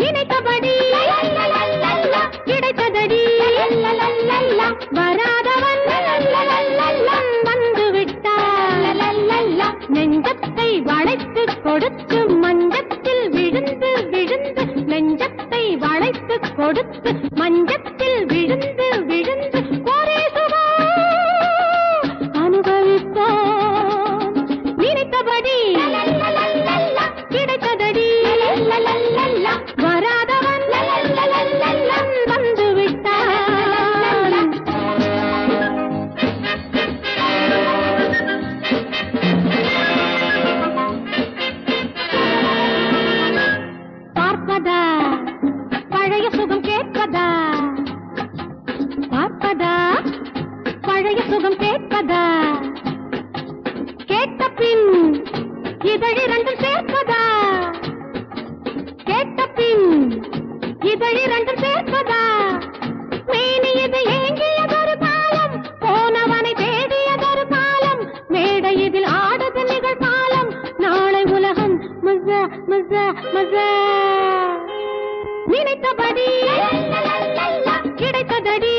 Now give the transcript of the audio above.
நினைத்தபடி கிடைத்ததடி வராதவன் வந்து விட்டான் நெஞ்சத்தை வளைத்து கொடுத்து மஞ்சத்தில் விழுந்து விழுந்து நெஞ்சத்தை வளைத்து கொடுத்து மஞ்சத்தில் விழுந்து விழுந்து ஒரே சுகம் அனுபவித்தான் நினைத்தபடி கிடைத்ததடி வராதவன் வந்து விட்டான் பார்ப்பதா பழைய சுகம் கேட்பதா பார்ப்பதா பழைய சுகம் கேட்பதா கேட்ட பின் இதழிரண்டும் சேர்ப்பதா கேட்ட பின் இதழிரண்டும் சேர்ப்பதா மேனியது ஏங்கியதொரு காலம் போனவனை தேடியதொரு காலம் மேடை இதில் ஆடுது நிகழ்காலம் நாளை உலகம் மஸா மஸா மஸா நினைத்தபடி கிடைத்ததடி